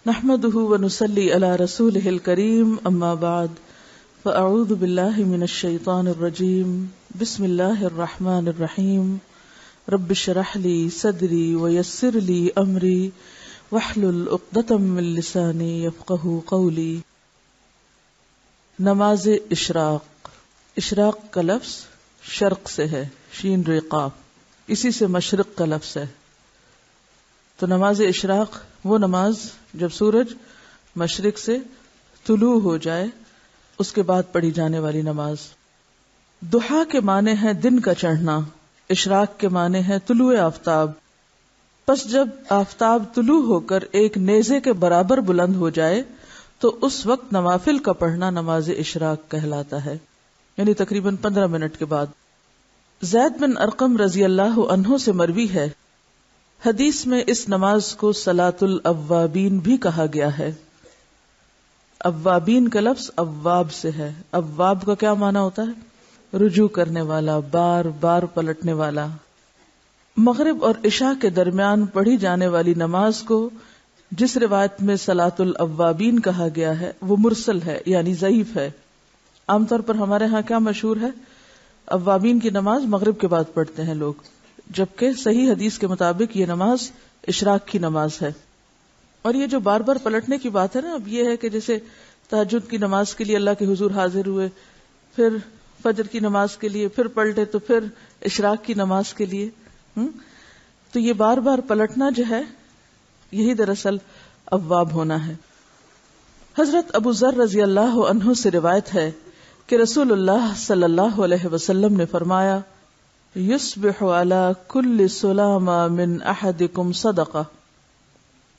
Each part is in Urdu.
نحمده ونصلي على رسوله الكريم اما بعد فاعوذ بالله من الشيطان الرجيم بسم الله الرحمن الرحيم رب اشرح لي صدري ويسر لي امري واحلل عقدة من لساني يفقهوا قولي. نماز اشراق کا لفظ شرق سے ہے، شین ریقاف، اسی سے مشرق کا لفظ ہے. تو نماز اشراق وہ نماز جب سورج مشرق سے طلوع ہو جائے اس کے بعد پڑھی جانے والی نماز. ضحیٰ کے معنی ہے دن کا چڑھنا، اشراق کے معنی ہے طلوع آفتاب. پس جب آفتاب طلوع ہو کر ایک نیزے کے برابر بلند ہو جائے تو اس وقت نوافل کا پڑھنا نماز اشراق کہلاتا ہے، یعنی تقریباً 15 منٹ کے بعد. زید بن ارقم رضی اللہ عنہ سے مروی ہے، حدیث میں اس نماز کو صلاۃ الاوابین بھی کہا گیا ہے. اوابین کا لفظ اواب سے ہے. اواب کا کیا معنی ہوتا ہے؟ رجوع کرنے والا، بار بار پلٹنے والا. مغرب اور عشاء کے درمیان پڑھی جانے والی نماز کو جس روایت میں صلاۃ الاوابین کہا گیا ہے وہ مرسل ہے، یعنی ضعیف ہے. عام طور پر ہمارے ہاں کیا مشہور ہے؟ اوابین کی نماز مغرب کے بعد پڑھتے ہیں لوگ، جبکہ صحیح حدیث کے مطابق یہ نماز اشراق کی نماز ہے. اور یہ جو بار بار پلٹنے کی بات ہے نا، اب یہ ہے کہ جیسے تہجد کی نماز کے لیے اللہ کے حضور حاضر ہوئے، پھر فجر کی نماز کے لیے پھر پلٹے، تو پھر اشراق کی نماز کے لیے تو یہ بار بار پلٹنا جو ہے یہی دراصل اواب ہونا ہے. حضرت ابو ذر رضی اللہ عنہ سے روایت ہے کہ رسول اللہ صلی اللہ علیہ وسلم نے فرمایا، یصبح علی کل سلامہ من احدکم صدقہ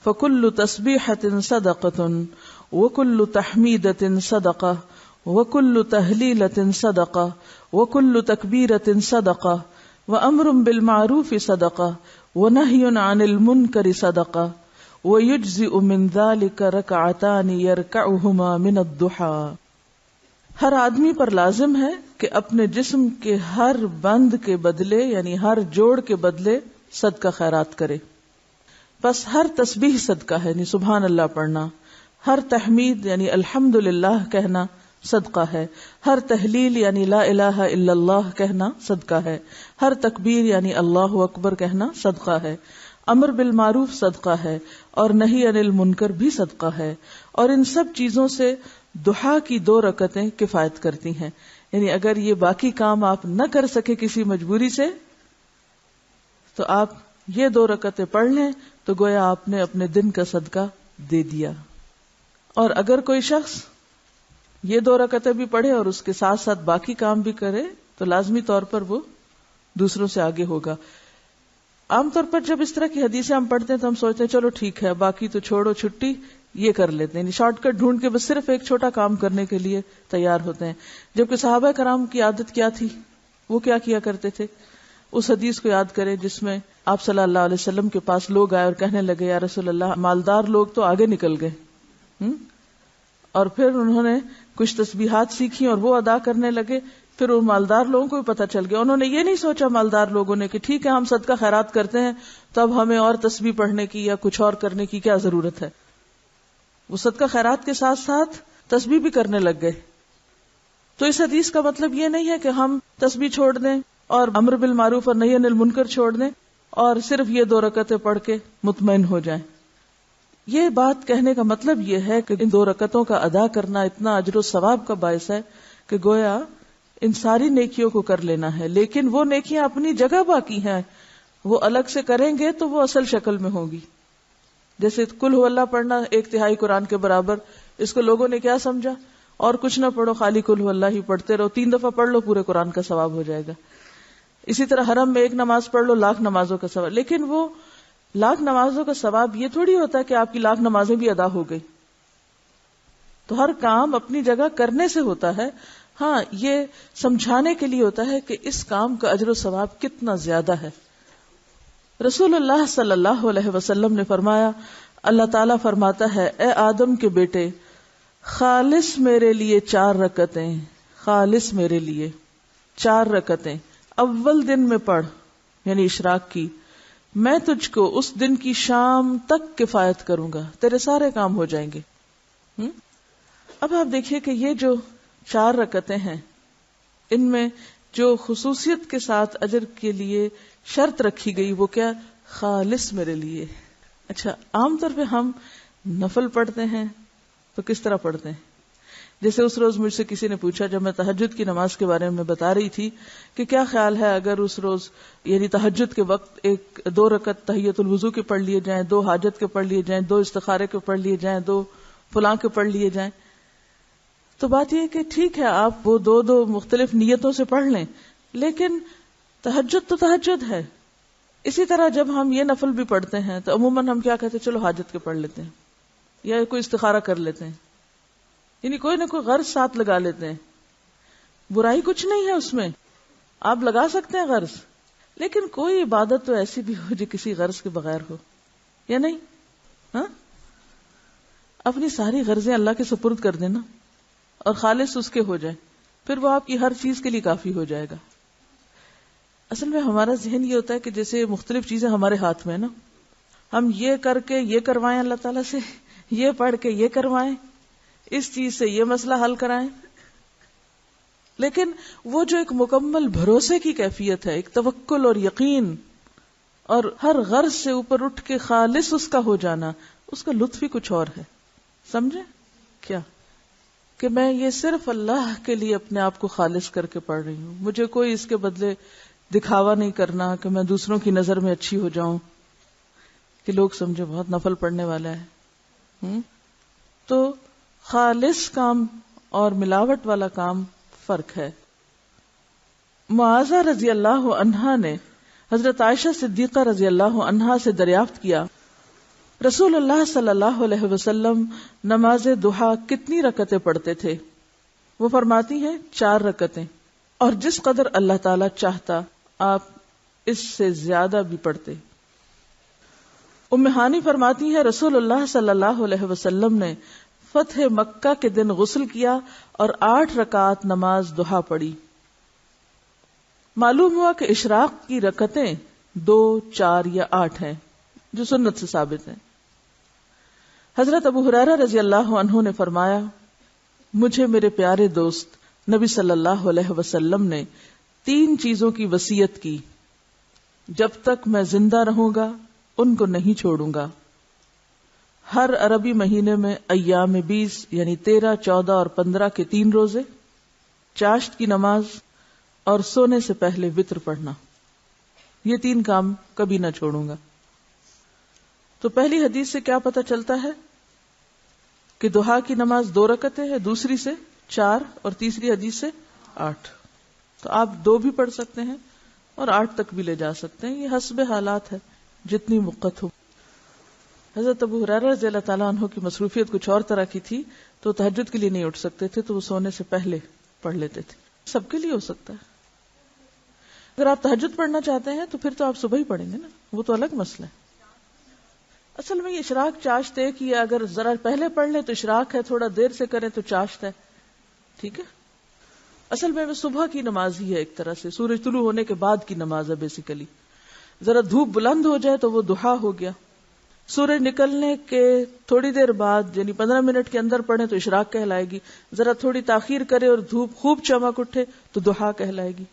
فکل تسبیحۃ صدقۃ وکل تحمیدۃ صدقہ وکل تہلیلۃ صدقہ وکل تکبیرۃ صدقہ وامر بالمعروف صدقہ ونہی عن المنکر صدقہ ویجزئ من ذلک رکعتان یرکعہما من الضحیٰ. ہر آدمی پر لازم ہے کہ اپنے جسم کے ہر بند کے بدلے، یعنی ہر جوڑ کے بدلے صدقہ خیرات کرے. بس ہر تسبیح صدقہ ہے، یعنی سبحان اللہ پڑھنا. ہر تحمید یعنی الحمدللہ کہنا صدقہ ہے. ہر تہلیل یعنی لا الہ الا اللہ کہنا صدقہ ہے. ہر تکبیر یعنی اللہ اکبر کہنا صدقہ ہے. امر بالمعروف صدقہ ہے اور نہی عن المنکر بھی صدقہ ہے. اور ان سب چیزوں سے ضحیٰ کی 2 رکعتیں کفایت کرتی ہیں. یعنی اگر یہ باقی کام آپ نہ کر سکے کسی مجبوری سے تو آپ یہ 2 رکعتیں پڑھ لیں تو گویا آپ نے اپنے دن کا صدقہ دے دیا. اور اگر کوئی شخص یہ 2 رکعتیں بھی پڑھے اور اس کے ساتھ ساتھ باقی کام بھی کرے تو لازمی طور پر وہ دوسروں سے آگے ہوگا. عام طور پر جب اس طرح کی حدیثیں ہم پڑھتے ہیں تو ہم سوچتے ہیں چلو ٹھیک ہے، باقی تو چھوڑو، چھٹی یہ کر لیتے ہیں، شارٹ کٹ ڈھونڈ کے بس صرف ایک چھوٹا کام کرنے کے لیے تیار ہوتے ہیں. جبکہ صحابہ کرام کی عادت کیا تھی؟ وہ کیا کیا کرتے تھے؟ اس حدیث کو یاد کریں جس میں آپ صلی اللہ علیہ وسلم کے پاس لوگ آئے اور کہنے لگے، یا رسول اللہ، مالدار لوگ تو آگے نکل گئے. اور پھر انہوں نے کچھ تسبیحات سیکھی اور وہ ادا کرنے لگے. پھر ان مالدار لوگوں کو بھی پتہ چل گیا. انہوں نے یہ نہیں سوچا مالدار لوگوں نے کہ ٹھیک ہے ہم صدقہ خیرات کرتے ہیں تو اب ہمیں اور تسبیح پڑھنے کی یا کچھ اور کرنے کی کیا ضرورت ہے. وہ صدقہ خیرات کے ساتھ ساتھ تسبیح بھی کرنے لگ گئے. تو اس حدیث کا مطلب یہ نہیں ہے کہ ہم تسبیح چھوڑ دیں اور امر بالمعروف اور نہی عن المنکر چھوڑ دیں اور صرف یہ 2 رکعتیں پڑھ کے مطمئن ہو جائیں. یہ بات کہنے کا مطلب یہ ہے کہ ان 2 رکعتوں کا ادا کرنا اتنا اجر و ثواب کا باعث ہے کہ گویا ان ساری نیکیوں کو کر لینا ہے. لیکن وہ نیکیاں اپنی جگہ باقی ہیں، وہ الگ سے کریں گے تو وہ اصل شکل میں ہوگی. جیسے قل هو اللہ پڑھنا 1/3 قرآن کے برابر، اس کو لوگوں نے کیا سمجھا؟ اور کچھ نہ پڑھو، خالی قل هو اللہ ہی پڑھتے رہو، 3 دفعہ پڑھ لو پورے قرآن کا ثواب ہو جائے گا. اسی طرح حرم میں 1 نماز پڑھ لو، 1,00,000 نمازوں کا ثواب. لیکن وہ 1,00,000 نمازوں کا ثواب یہ تھوڑی ہوتا ہے کہ آپ کی 1,00,000 نمازیں بھی ادا ہو گئی. تو ہر کام اپنی جگہ کرنے سے ہوتا ہے. ہاں، یہ سمجھانے کے لیے ہوتا ہے کہ اس کام کا اجر و ثواب کتنا زیادہ ہے. رسول اللہ صلی اللہ علیہ وسلم نے فرمایا، اللہ تعالیٰ فرماتا ہے، اے آدم کے بیٹے، خالص میرے لیے 4 رکعتیں، خالص میرے لیے 4 رکعتیں اول دن میں پڑھ، یعنی اشراق کی، میں تجھ کو اس دن کی شام تک کفایت کروں گا، تیرے سارے کام ہو جائیں گے۔ اب آپ دیکھیے کہ یہ جو 4 رکعتیں ہیں، ان میں جو خصوصیت کے ساتھ اجر کے لیے شرط رکھی گئی وہ کیا؟ خالص میرے لیے۔ اچھا، عام طور پہ ہم نفل پڑھتے ہیں تو کس طرح پڑھتے ہیں؟ جیسے اس روز مجھ سے کسی نے پوچھا جب میں تہجد کی نماز کے بارے میں بتا رہی تھی کہ کیا خیال ہے اگر اس روز یعنی تہجد کے وقت 2 رکعت تحیۃ الوضو کے پڑھ لیے جائیں، 2 حاجت کے پڑھ لیے جائیں، 2 استخارے کے پڑھ لیے جائیں، 2 فلاں کے پڑھ لیے جائیں، تو بات یہ ہے کہ ٹھیک ہے آپ وہ 2 مختلف نیتوں سے پڑھ لیں، لیکن تہجد تو تہجد ہے۔ اسی طرح جب ہم یہ نفل بھی پڑھتے ہیں تو عموماً ہم کیا کہتے ہیں؟ چلو حاجت کے پڑھ لیتے ہیں یا کوئی استخارہ کر لیتے ہیں، یعنی کوئی نہ کوئی غرض ساتھ لگا لیتے ہیں۔ برائی کچھ نہیں ہے اس میں، آپ لگا سکتے ہیں غرض، لیکن کوئی عبادت تو ایسی بھی ہو جو کسی غرض کے بغیر ہو، یا نہیں؟ ہاں، اپنی ساری غرضیں اللہ کے سپرد کر دینا اور خالص اس کے ہو جائے، پھر وہ آپ کی ہر چیز کے لیے کافی ہو جائے گا۔ اصل میں ہمارا ذہن یہ ہوتا ہے کہ جیسے مختلف چیزیں ہمارے ہاتھ میں ہے نا، ہم یہ کر کے یہ کروائیں اللہ تعالیٰ سے، یہ پڑھ کے یہ کروائیں، اس چیز سے یہ مسئلہ حل کرائیں، لیکن وہ جو ایک مکمل بھروسے کی کیفیت ہے، ایک توکل اور یقین اور ہر غرض سے اوپر اٹھ کے خالص اس کا ہو جانا، اس کا لطف ہی کچھ اور ہے۔ سمجھے کیا؟ کہ میں یہ صرف اللہ کے لیے اپنے آپ کو خالص کر کے پڑھ رہی ہوں، مجھے کوئی اس کے بدلے دکھاوا نہیں کرنا کہ میں دوسروں کی نظر میں اچھی ہو جاؤں، کہ لوگ سمجھے بہت نفل پڑھنے والا ہے۔ تو خالص کام اور ملاوٹ والا کام فرق ہے۔ معاذہ رضی اللہ عنہا نے حضرت عائشہ صدیقہ رضی اللہ عنہا سے دریافت کیا، رسول اللہ صلی اللہ علیہ وسلم نماز ضحیٰ کتنی رکعتیں پڑھتے تھے؟ وہ فرماتی ہیں 4 رکعتیں، اور جس قدر اللہ تعالی چاہتا آپ اس سے زیادہ بھی پڑھتے۔ ام ہانی فرماتی ہے رسول اللہ صلی اللہ علیہ وسلم نے فتح مکہ کے دن غسل کیا اور 8 رکعات نماز ضحیٰ پڑھی۔ معلوم ہوا کہ اشراق کی رکعتیں 2، 4 یا 8 ہیں جو سنت سے ثابت ہیں۔ حضرت ابو ہریرہ رضی اللہ عنہ نے فرمایا، مجھے میرے پیارے دوست نبی صلی اللہ علیہ وسلم نے 3 چیزوں کی وصیت کی، جب تک میں زندہ رہوں گا ان کو نہیں چھوڑوں گا۔ ہر عربی مہینے میں ایام 20 یعنی 13، 14 اور 15 کے 3 روزے، چاشت کی نماز اور سونے سے پہلے وتر پڑھنا، یہ 3 کام کبھی نہ چھوڑوں گا۔ تو پہلی حدیث سے کیا پتہ چلتا ہے کہ ضحیٰ کی نماز 2 رکعتیں ہے، دوسری سے 4 اور تیسری حدیث سے 8۔ تو آپ 2 بھی پڑھ سکتے ہیں اور 8 تک بھی لے جا سکتے ہیں، یہ حسب حالات ہے، جتنی وقت ہو۔ حضرت ابو ہریرہ رضی اللہ تعالیٰ عنہ کی مصروفیت کچھ اور طرح کی تھی، تو تہجد کے لیے نہیں اٹھ سکتے تھے، تو وہ سونے سے پہلے پڑھ لیتے تھے۔ سب کے لیے ہو سکتا ہے۔ اگر آپ تہجد پڑھنا چاہتے ہیں تو پھر تو آپ صبح ہی پڑھیں گے نا، وہ تو الگ مسئلہ ہے۔ اصل میں یہ اشراق چاشت ایک ہی ہے، اگر ذرا پہلے پڑھ لیں تو اشراق ہے، تھوڑا دیر سے کریں تو چاشت ہے، ٹھیک ہے۔ اصل میں وہ صبح کی نماز ہی ہے، ایک طرح سے سورج طلوع ہونے کے بعد کی نماز ہے بیسیکلی۔ ذرا دھوپ بلند ہو جائے تو وہ ضحیٰ ہو گیا، سورج نکلنے کے تھوڑی دیر بعد یعنی 15 منٹ کے اندر پڑھیں تو اشراق کہلائے گی، ذرا تھوڑی تاخیر کرے اور دھوپ خوب چمک اٹھے تو ضحیٰ کہلائے گی۔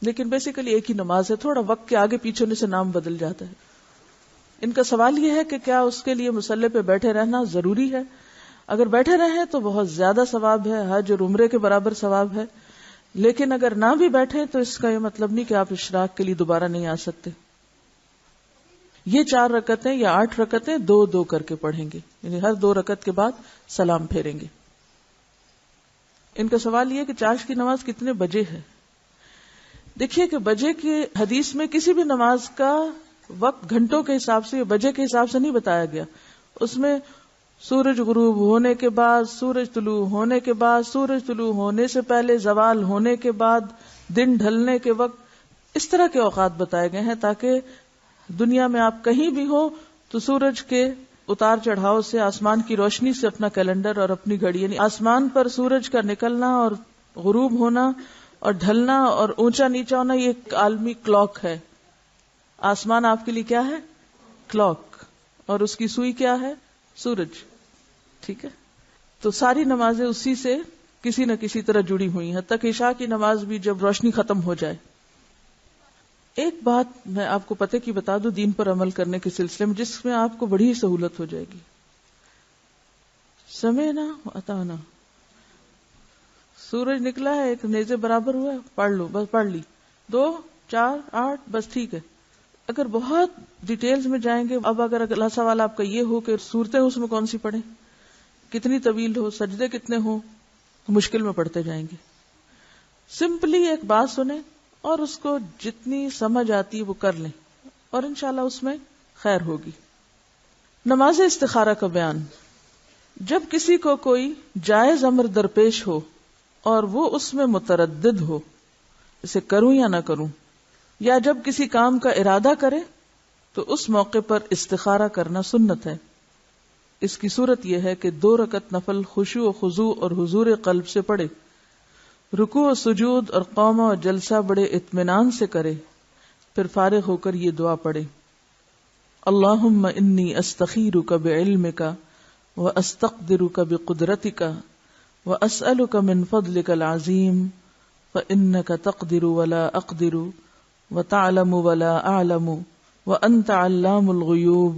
لیکن بیسیکلی ایک ہی نماز ہے، تھوڑا وقت کے آگے پیچھے ہونے سے نام بدل جاتا ہے۔ ان کا سوال یہ ہے کہ کیا اس کے لیے مصلی پہ بیٹھے رہنا ضروری ہے؟ اگر بیٹھے رہیں تو بہت زیادہ ثواب ہے، حج اور عمرے کے برابر ثواب ہے، لیکن اگر نہ بھی بیٹھیں تو اس کا یہ مطلب نہیں کہ آپ اشراق کے لیے دوبارہ نہیں آ سکتے۔ یہ 4 رکعتیں یا 8 رکعتیں 2 کر کے پڑھیں گے، یعنی ہر 2 رکعت کے بعد سلام پھیریں گے۔ ان کا سوال یہ کہ چاشت کی نماز کتنے بجے ہے؟ دیکھیے کہ بجے کی حدیث میں کسی بھی نماز کا وقت گھنٹوں کے حساب سے یا بجے کے حساب سے نہیں بتایا گیا، اس میں سورج غروب ہونے کے بعد، سورج طلوع ہونے کے بعد، سورج طلوع ہونے سے پہلے، زوال ہونے کے بعد، دن ڈھلنے کے وقت، اس طرح کے اوقات بتائے گئے ہیں تاکہ دنیا میں آپ کہیں بھی ہو تو سورج کے اتار چڑھاؤ سے، آسمان کی روشنی سے اپنا کیلنڈر اور اپنی گھڑی، یعنی آسمان پر سورج کا نکلنا اور غروب ہونا اور ڈھلنا اور اونچا نیچا ہونا، یہ ایک عالمی کلاک ہے۔ آسمان آپ کے لیے کیا ہے؟ کلاک. اور اس کی سوئی کیا ہے؟ سورج. ٹھیک ہے. تو ساری نمازیں اسی سے کسی نہ کسی طرح جڑی ہوئی ہیں، حتیٰ کہ عشاء کی نماز بھی جب روشنی ختم ہو جائے. ایک بات میں آپ کو پتہ کی بتا دوں دین پر عمل کرنے کے سلسلے میں، جس میں آپ کو بڑی سہولت ہو جائے گی. سمعنا واتعنا. سورج نکلا ہے، ایک نیزے برابر ہوا ہے، پڑھ لو، بس پڑھ لی. 2 4 8 بس ٹھیک ہے. اگر بہت ڈیٹیلز میں جائیں گے، اب اگر اگلا سوال آپ کا یہ ہو کہ صورتیں اس میں کون سی پڑھیں، کتنی طویل ہو، سجدے کتنے ہوں، مشکل میں پڑھتے جائیں گے. سمپلی ایک بات سنیں اور اس کو جتنی سمجھ آتی ہے وہ کر لیں، اور انشاءاللہ اس میں خیر ہوگی. نماز استخارہ کا بیان. جب کسی کو کوئی جائز امر درپیش ہو اور وہ اس میں متردد ہو، اسے کروں یا نہ کروں، یا جب کسی کام کا ارادہ کرے تو اس موقع پر استخارہ کرنا سنت ہے. اس کی صورت یہ ہے کہ 2 رکعت نفل خشوع و خضوع اور حضور قلب سے پڑھے، رکوع و سجود اور قومہ و جلسہ بڑے اطمینان سے کرے، پھر فارغ ہو کر یہ دعا پڑھے: اللہم انی استخیرک بعلمک واستقدرک بقدرتک واسألک من فضلک العظیم فإنک تقدر ولا اقدر وتعلم ولا اعلم وانت علام الغیوب.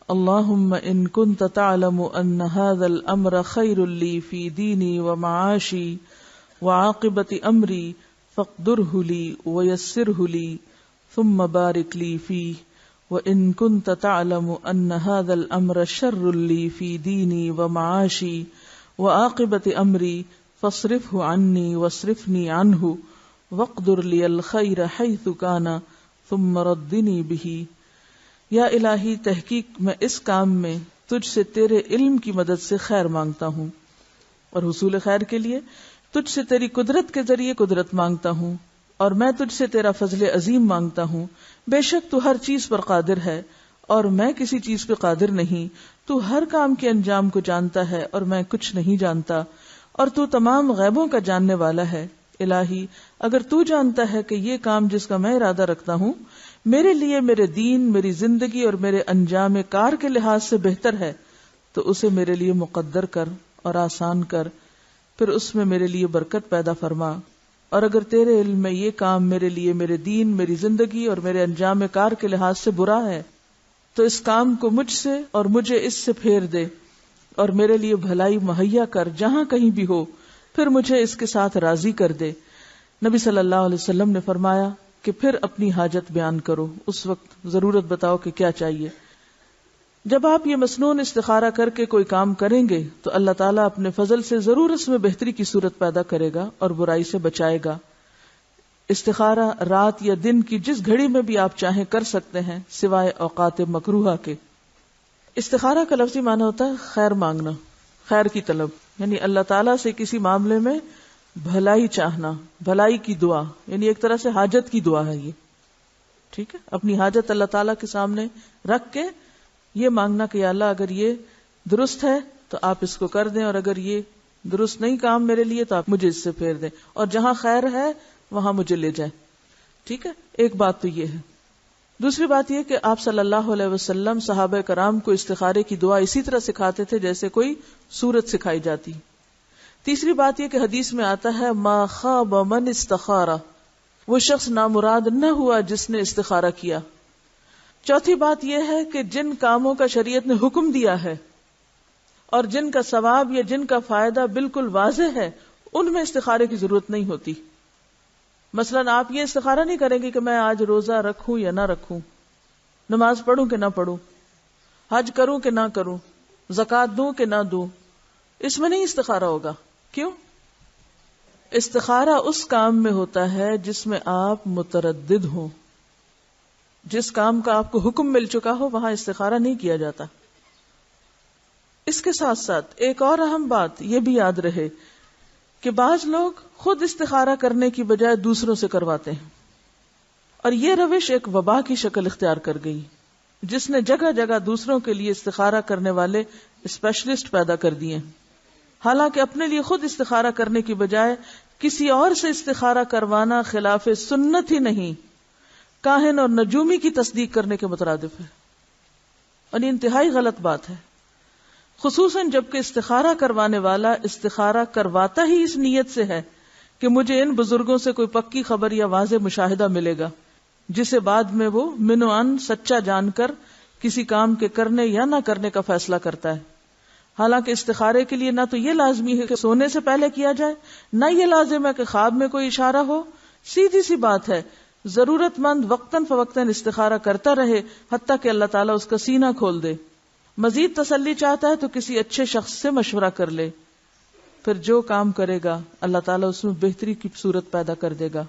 اللہم ان کنت تعلم ان هذا الامر خیر لی فی دینی ومعاشی وعاقبت امری فاقدره لی ویسره لی ثم بارک لی فیہ. وَإِن كُنْتَ تَعْلَمُ أَنَّ هَذَا الْأَمْرَ شَرٌّ لِّي فِي دِينِي وَمَعَاشِي وَعَاقِبَةِ أَمْرِي فَاصْرِفْهُ عَنِّي وَاصْرِفْنِي عَنْهُ وَاقْدُرْ لِيَ الْخَيْرَ حَيْثُ كَانَ ثُمَّ رَدِّنِي بِهِ. یا الہی، تحقیق میں اس کام میں تجھ سے تیرے علم کی مدد سے خیر مانگتا ہوں، اور حصول خیر کے لیے تجھ سے تیری قدرت کے ذریعے قدرت مانگتا ہوں، اور میں تجھ سے تیرا فضل عظیم مانگتا ہوں. بے شک تو ہر چیز پر قادر ہے اور میں کسی چیز پہ قادر نہیں. تو ہر کام کے انجام کو جانتا ہے اور میں کچھ نہیں جانتا، اور تو تمام غیبوں کا جاننے والا ہے. الہی، اگر تو جانتا ہے کہ یہ کام جس کا میں ارادہ رکھتا ہوں میرے لیے میرے دین، میری زندگی اور میرے انجام کار کے لحاظ سے بہتر ہے، تو اسے میرے لیے مقدر کر اور آسان کر، پھر اس میں میرے لیے برکت پیدا فرما. اور اگر تیرے علم میں یہ کام میرے لیے میرے دین، میری زندگی اور میرے انجام کار کے لحاظ سے برا ہے تو اس کام کو مجھ سے اور مجھے اس سے پھیر دے، اور میرے لیے بھلائی مہیا کر جہاں کہیں بھی ہو، پھر مجھے اس کے ساتھ راضی کر دے. نبی صلی اللہ علیہ وسلم نے فرمایا کہ پھر اپنی حاجت بیان کرو، اس وقت ضرورت بتاؤ کہ کیا چاہیے. جب آپ یہ مسنون استخارہ کر کے کوئی کام کریں گے تو اللہ تعالیٰ اپنے فضل سے ضرور اس میں بہتری کی صورت پیدا کرے گا اور برائی سے بچائے گا. استخارہ رات یا دن کی جس گھڑی میں بھی آپ چاہیں کر سکتے ہیں، سوائے اوقات مکروہہ کے. استخارہ کا لفظی معنی ہوتا ہے خیر مانگنا، خیر کی طلب، یعنی اللہ تعالیٰ سے کسی معاملے میں بھلائی چاہنا، بھلائی کی دعا، یعنی ایک طرح سے حاجت کی دعا ہے یہ. ٹھیک ہے، اپنی حاجت اللہ تعالیٰ کے سامنے رکھ کے یہ مانگنا کہ یا اللہ اگر یہ درست ہے تو آپ اس کو کر دیں، اور اگر یہ درست نہیں کام میرے لیے تو آپ مجھے اس سے پھیر دیں، اور جہاں خیر ہے وہاں مجھے لے جائیں. ٹھیک ہے، ایک بات تو یہ ہے. دوسری بات یہ کہ آپ صلی اللہ علیہ وسلم صحابہ کرام کو استخارے کی دعا اسی طرح سکھاتے تھے جیسے کوئی سورت سکھائی جاتی. تیسری بات یہ کہ حدیث میں آتا ہے ما خاب من استخارہ، وہ شخص نامراد نہ ہوا جس نے استخارہ کیا. چوتھی بات یہ ہے کہ جن کاموں کا شریعت نے حکم دیا ہے اور جن کا ثواب یا جن کا فائدہ بالکل واضح ہے ان میں استخارے کی ضرورت نہیں ہوتی. مثلا آپ یہ استخارہ نہیں کریں گے کہ میں آج روزہ رکھوں یا نہ رکھوں، نماز پڑھوں کہ نہ پڑھوں، حج کروں کہ نہ کروں، زکوٰۃ دوں کہ نہ دوں. اس میں نہیں استخارہ ہوگا. کیوں؟ استخارہ اس کام میں ہوتا ہے جس میں آپ متردد ہوں. جس کام کا آپ کو حکم مل چکا ہو وہاں استخارہ نہیں کیا جاتا. اس کے ساتھ ساتھ ایک اور اہم بات یہ بھی یاد رہے کہ بعض لوگ خود استخارہ کرنے کی بجائے دوسروں سے کرواتے ہیں، اور یہ روش ایک وبا کی شکل اختیار کر گئی جس نے جگہ جگہ دوسروں کے لیے استخارہ کرنے والے اسپیشلسٹ پیدا کر دیے. حالانکہ اپنے لیے خود استخارہ کرنے کی بجائے کسی اور سے استخارہ کروانا خلاف سنت ہی نہیں کاہن اور نجومی کی تصدیق کرنے کے مترادف ہے، اور یہ انتہائی غلط بات ہے، خصوصاً جبکہ استخارہ کروانے والا استخارہ کرواتا ہی اس نیت سے ہے کہ مجھے ان بزرگوں سے کوئی پکی خبر یا واضح مشاہدہ ملے گا جسے بعد میں وہ من و عن سچا جان کر کسی کام کے کرنے یا نہ کرنے کا فیصلہ کرتا ہے۔ حالانکہ استخارے کے لیے نہ تو یہ لازمی ہے کہ سونے سے پہلے کیا جائے، نہ یہ لازم ہے کہ خواب میں کوئی اشارہ ہو، سیدھی سی بات ہے، ضرورت مند وقتاً فوقتاً استخارہ کرتا رہے حتیٰ کہ اللہ تعالیٰ اس کا سینہ کھول دے۔ مزید تسلی چاہتا ہے تو کسی اچھے شخص سے مشورہ کر لے، پھر جو کام کرے گا اللہ تعالیٰ اس میں بہتری کی صورت پیدا کر دے گا۔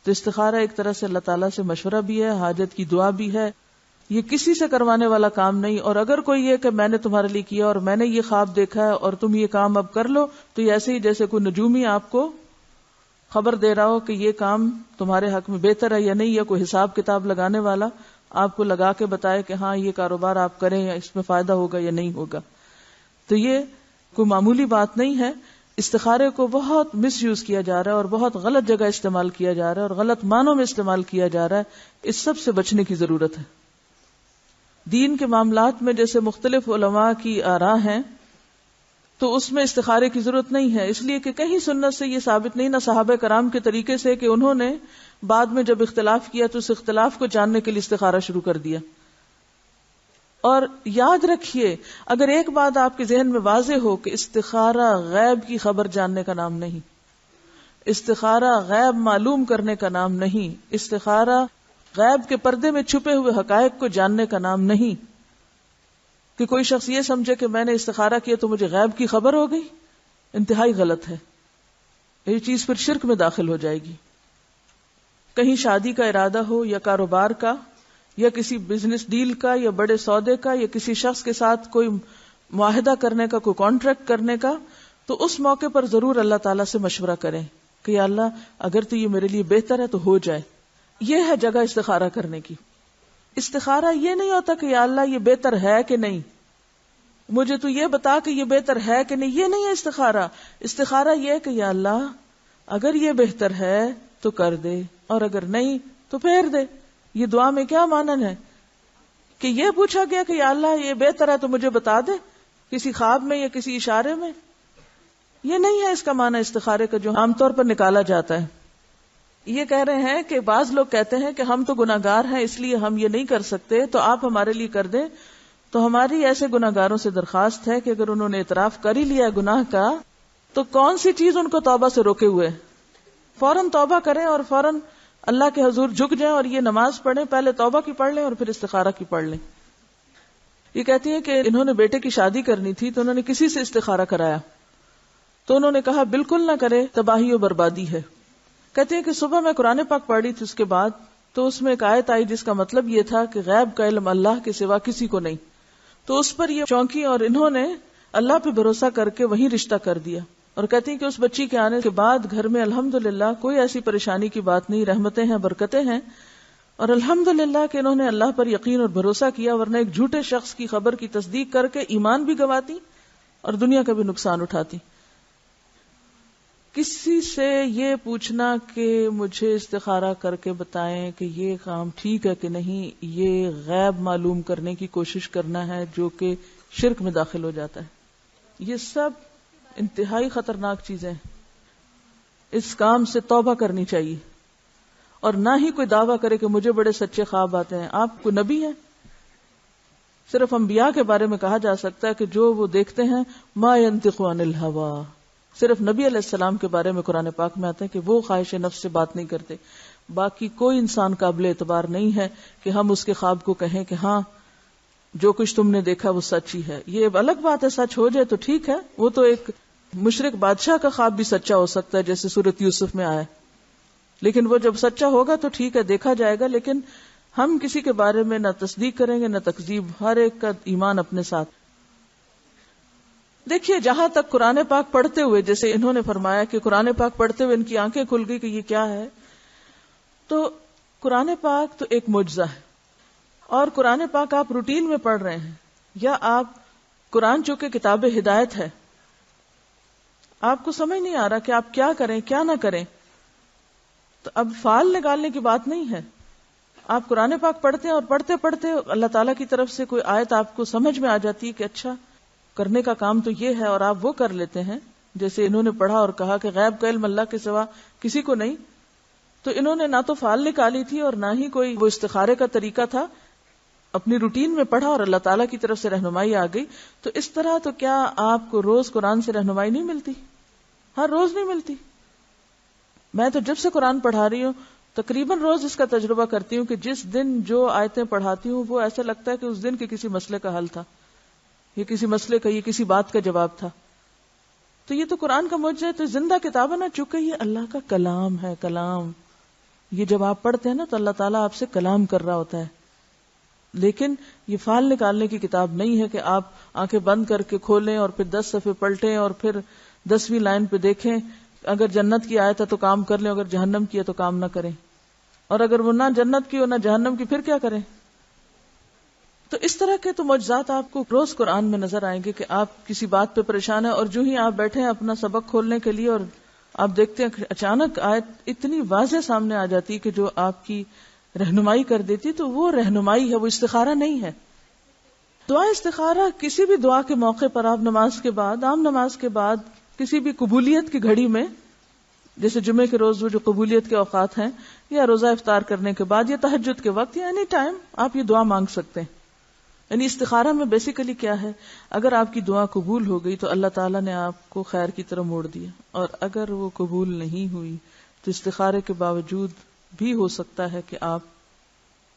تو استخارہ ایک طرح سے اللہ تعالیٰ سے مشورہ بھی ہے، حاجت کی دعا بھی ہے، یہ کسی سے کروانے والا کام نہیں۔ اور اگر کوئی یہ کہ میں نے تمہارے لیے کیا اور میں نے یہ خواب دیکھا ہے اور تم یہ کام اب کر لو، تو یہ ایسے ہی جیسے کوئی نجومی آپ کو خبر دے رہا ہو کہ یہ کام تمہارے حق میں بہتر ہے یا نہیں، یا کوئی حساب کتاب لگانے والا آپ کو لگا کے بتائے کہ ہاں یہ کاروبار آپ کریں یا اس میں فائدہ ہوگا یا نہیں ہوگا۔ تو یہ کوئی معمولی بات نہیں ہے، استخارے کو بہت مس یوز کیا جا رہا ہے اور بہت غلط جگہ استعمال کیا جا رہا ہے اور غلط معنوں میں استعمال کیا جا رہا ہے، اس سب سے بچنے کی ضرورت ہے۔ دین کے معاملات میں جیسے مختلف علماء کی آراء ہیں تو اس میں استخارے کی ضرورت نہیں ہے، اس لیے کہ کہیں سنت سے یہ ثابت نہیں، نہ صحابہ کرام کے طریقے سے کہ انہوں نے بعد میں جب اختلاف کیا تو اس اختلاف کو جاننے کے لیے استخارہ شروع کر دیا۔ اور یاد رکھیے، اگر ایک بات آپ کے ذہن میں واضح ہو کہ استخارہ غیب کی خبر جاننے کا نام نہیں، استخارہ غیب معلوم کرنے کا نام نہیں، استخارہ غیب کے پردے میں چھپے ہوئے حقائق کو جاننے کا نام نہیں، کہ کوئی شخص یہ سمجھے کہ میں نے استخارہ کیا تو مجھے غیب کی خبر ہو گئی، انتہائی غلط ہے، یہ چیز پھر شرک میں داخل ہو جائے گی۔ کہیں شادی کا ارادہ ہو یا کاروبار کا یا کسی بزنس ڈیل کا یا بڑے سودے کا یا کسی شخص کے ساتھ کوئی معاہدہ کرنے کا، کوئی کانٹریکٹ کرنے کا، تو اس موقع پر ضرور اللہ تعالیٰ سے مشورہ کریں کہ یا اللہ اگر تو یہ میرے لیے بہتر ہے تو ہو جائے۔ یہ ہے جگہ استخارہ کرنے کی۔ استخارہ یہ نہیں ہوتا کہ یا اللہ یہ بہتر ہے کہ نہیں، مجھے تو یہ بتا کہ یہ بہتر ہے کہ نہیں، یہ نہیں ہے استخارہ۔ استخارہ یہ کہ یا اللہ اگر یہ بہتر ہے تو کر دے اور اگر نہیں تو پھیر دے۔ یہ دعا میں کیا مانن ہے کہ یہ پوچھا گیا کہ یا اللہ یہ بہتر ہے تو مجھے بتا دے کسی خواب میں یا کسی اشارے میں؟ یہ نہیں ہے اس کا معنی استخارے کا جو عام طور پر نکالا جاتا ہے۔ یہ کہہ رہے ہیں کہ بعض لوگ کہتے ہیں کہ ہم تو گناہگار ہیں اس لیے ہم یہ نہیں کر سکتے، تو آپ ہمارے لیے کر دیں۔ تو ہماری ایسے گناہگاروں سے درخواست ہے کہ اگر انہوں نے اعتراف کر ہی لیا ہے گناہ کا تو کون سی چیز ان کو توبہ سے روکے ہوئے؟ فوراً توبہ کریں اور فوراً اللہ کے حضور جھک جائیں اور یہ نماز پڑھیں، پہلے توبہ کی پڑھ لیں اور پھر استخارہ کی پڑھ لیں۔ یہ کہتی ہیں کہ انہوں نے بیٹے کی شادی کرنی تھی تو انہوں نے کسی سے استخارہ کرایا تو انہوں نے کہا بالکل نہ کرے، تباہی و بربادی ہے۔ کہتے ہیں کہ صبح میں قرآن پاک پڑھی تھی، اس کے بعد تو اس میں ایک آیت آئی جس کا مطلب یہ تھا کہ غیب کا علم اللہ کے سوا کسی کو نہیں، تو اس پر یہ چونکی اور انہوں نے اللہ پہ بھروسہ کر کے وہی رشتہ کر دیا۔ اور کہتی ہیں کہ اس بچی کے آنے کے بعد گھر میں الحمدللہ کوئی ایسی پریشانی کی بات نہیں، رحمتیں ہیں، برکتیں ہیں، اور الحمدللہ کہ انہوں نے اللہ پر یقین اور بھروسہ کیا، ورنہ ایک جھوٹے شخص کی خبر کی تصدیق کر کے ایمان بھی گواتی اور دنیا کا بھی نقصان اٹھاتی۔ کسی سے یہ پوچھنا کہ مجھے استخارہ کر کے بتائیں کہ یہ کام ٹھیک ہے کہ نہیں، یہ غیب معلوم کرنے کی کوشش کرنا ہے جو کہ شرک میں داخل ہو جاتا ہے۔ یہ سب انتہائی خطرناک چیزیں، اس کام سے توبہ کرنی چاہیے، اور نہ ہی کوئی دعویٰ کرے کہ مجھے بڑے سچے خواب آتے ہیں۔ آپ کو نبی ہیں؟ صرف انبیاء کے بارے میں کہا جا سکتا ہے کہ جو وہ دیکھتے ہیں ما ينطق عن الهوى، صرف نبی علیہ السلام کے بارے میں قرآن پاک میں آتا ہے کہ وہ خواہش نفس سے بات نہیں کرتے۔ باقی کوئی انسان قابل اعتبار نہیں ہے کہ ہم اس کے خواب کو کہیں کہ ہاں جو کچھ تم نے دیکھا وہ سچ ہی ہے۔ یہ الگ بات ہے، سچ ہو جائے تو ٹھیک ہے، وہ تو ایک مشرک بادشاہ کا خواب بھی سچا ہو سکتا ہے جیسے سورۃ یوسف میں آیا، لیکن وہ جب سچا ہوگا تو ٹھیک ہے، دیکھا جائے گا۔ لیکن ہم کسی کے بارے میں نہ تصدیق کریں گے نہ تکذیب، ہر ایک کا ایمان اپنے ساتھ۔ دیکھیے جہاں تک قرآن پاک پڑھتے ہوئے، جیسے انہوں نے فرمایا کہ قرآن پاک پڑھتے ہوئے ان کی آنکھیں کھل گئی کہ یہ کیا ہے، تو قرآن پاک تو ایک معجزہ ہے، اور قرآن پاک آپ روٹین میں پڑھ رہے ہیں یا آپ قرآن چونکہ کتاب ہدایت ہے، آپ کو سمجھ نہیں آ رہا کہ آپ کیا کریں کیا نہ کریں، تو اب فال نکالنے کی بات نہیں ہے، آپ قرآن پاک پڑھتے ہیں اور پڑھتے پڑھتے اللہ تعالیٰ کی طرف سے کوئی آیت آپ کو سمجھ میں آ جاتی ہے کہ اچھا کرنے کا کام تو یہ ہے، اور آپ وہ کر لیتے ہیں. جیسے انہوں نے پڑھا اور کہا کہ غیب کا علم اللہ کے سوا کسی کو نہیں، تو انہوں نے نہ تو فال نکالی تھی اور نہ ہی کوئی وہ استخارے کا طریقہ تھا، اپنی روٹین میں پڑھا اور اللہ تعالیٰ کی طرف سے رہنمائی آ گئی. تو اس طرح تو کیا آپ کو روز قرآن سے رہنمائی نہیں ملتی؟ ہر روز نہیں ملتی. میں تو جب سے قرآن پڑھا رہی ہوں تقریباً روز اس کا تجربہ کرتی ہوں کہ جس دن جو آیتیں پڑھاتی ہوں وہ ایسا لگتا ہے کہ اس دن کے کسی مسئلے کا حل تھا، یہ کسی مسئلے کا، یہ کسی بات کا جواب تھا. تو یہ تو قرآن کا معجزہ ہے، تو زندہ کتاب ہے نا، چونکہ یہ اللہ کا کلام ہے. کلام یہ جب آپ پڑھتے ہیں نا تو اللہ تعالیٰ آپ سے کلام کر رہا ہوتا ہے. لیکن یہ فال نکالنے کی کتاب نہیں ہے کہ آپ آنکھیں بند کر کے کھولیں اور پھر 10 صفحے پلٹیں اور پھر 10ویں لائن پہ دیکھیں، اگر جنت کی آیت ہے تو کام کر لیں، اگر جہنم کی ہے تو کام نہ کریں، اور اگر وہ نہ جنت کی ہو نہ جہنم کی پھر کیا کریں. تو اس طرح کے تو معجزات آپ کو روز قرآن میں نظر آئیں گے کہ آپ کسی بات پہ پریشان ہیں اور جو ہی آپ بیٹھے ہیں اپنا سبق کھولنے کے لیے اور آپ دیکھتے ہیں اچانک آیت اتنی واضح سامنے آ جاتی کہ جو آپ کی رہنمائی کر دیتی. تو وہ رہنمائی ہے، وہ استخارہ نہیں ہے. دعا استخارہ کسی بھی دعا کے موقع پر آپ نماز کے بعد، عام نماز کے بعد، کسی بھی قبولیت کی گھڑی میں، جیسے جمعے کے روز وہ جو قبولیت کے اوقات ہیں، یا روزہ افطار کرنے کے بعد، یا تہجد کے وقت، یا اینی ٹائم آپ یہ دعا مانگ سکتے ہیں. یعنی استخارہ میں بیسیکلی کیا ہے، اگر آپ کی دعا قبول ہو گئی تو اللہ تعالیٰ نے آپ کو خیر کی طرف موڑ دیا، اور اگر وہ قبول نہیں ہوئی تو استخارے کے باوجود بھی ہو سکتا ہے کہ آپ،